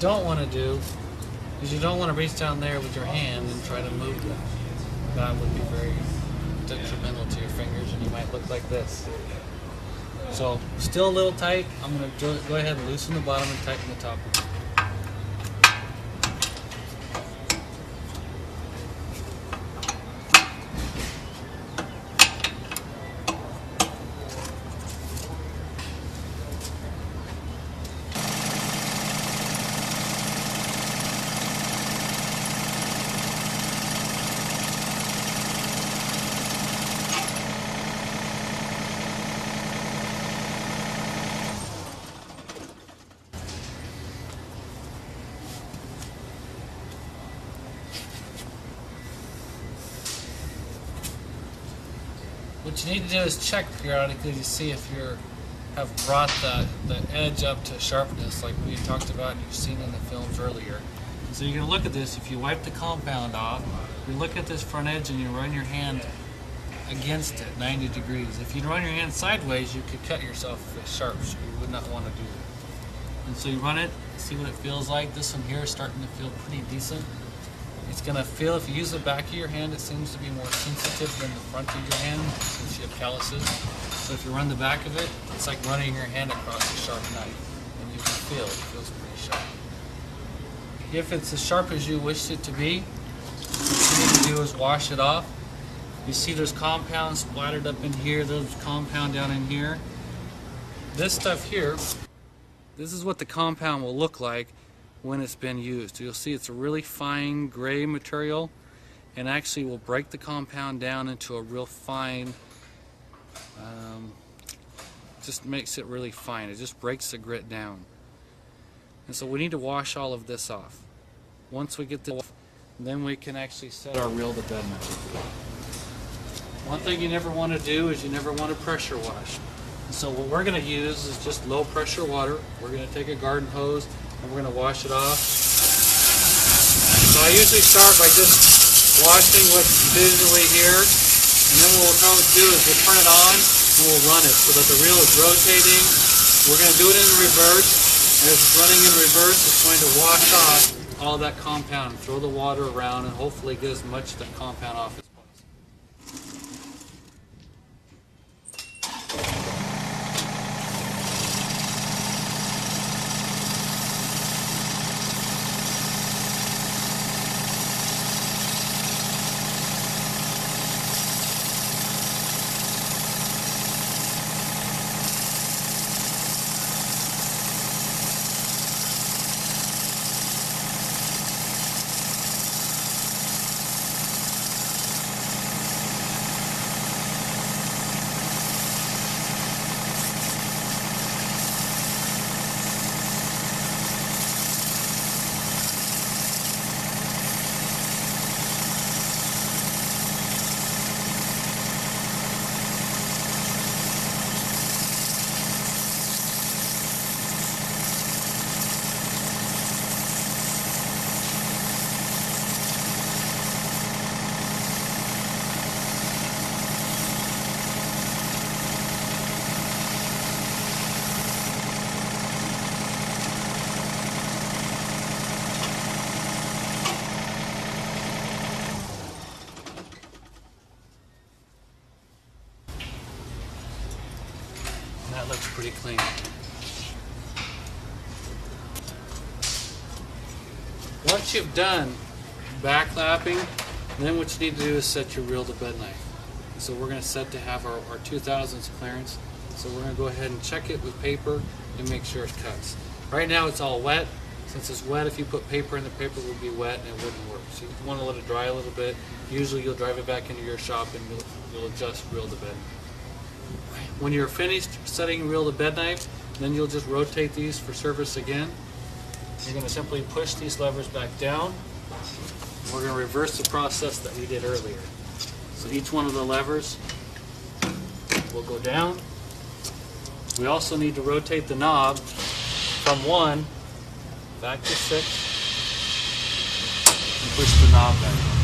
don't want to do is you don't want to reach down there with your hand and try to move them. That would be very detrimental to your fingers, and you might look like this. So still a little tight. I'm going to go ahead and loosen the bottom and tighten the top. What you need to do is check periodically to see if you have brought the edge up to sharpness like we talked about and you've seen in the films earlier. So you're going to look at this. If you wipe the compound off, you look at this front edge and you run your hand against it 90 degrees. If you run your hand sideways, you could cut yourself with sharps. So you would not want to do that. And so you run it, see what it feels like. This one here is starting to feel pretty decent. It's going to feel, if you use the back of your hand, it seems to be more sensitive than the front of your hand since you have calluses. So if you run the back of it, it's like running your hand across a sharp knife. And you can feel it feels pretty sharp. If it's as sharp as you wish it to be, what you need to do is wash it off. You see there's compound splattered up in here, there's compound down in here. This stuff here, this is what the compound will look like when it's been used. You'll see it's a really fine gray material and actually will break the compound down into a real fine, just makes it really fine. It just breaks the grit down. And so we need to wash all of this off. Once we get this off, then we can actually set our reel to bed method. One thing you never want to do is you never want to pressure wash. So what we're going to use is just low pressure water. We're going to take a garden hose and we're going to wash it off. So I usually start by just washing what's visually here, and then what we'll do is we'll turn it on and we'll run it so that the reel is rotating. We're going to do it in reverse, and as it's running in reverse, it's going to wash off all that compound, throw the water around, and hopefully get as much of the compound off as possible. That looks pretty clean. Once you've done backlapping, then what you need to do is set your reel to bed knife. So we're going to set to have our 2000s clearance. So we're going to go ahead and check it with paper and make sure it cuts. Right now it's all wet. Since it's wet, if you put paper in, the paper would be wet and it wouldn't work. So you want to let it dry a little bit. Usually you'll drive it back into your shop and you'll adjust reel to bed. When you're finished setting reel to bed knife, then you'll just rotate these for service again. You're going to simply push these levers back down. We're going to reverse the process that we did earlier. So each one of the levers will go down. We also need to rotate the knob from 1 back to 6 and push the knob back.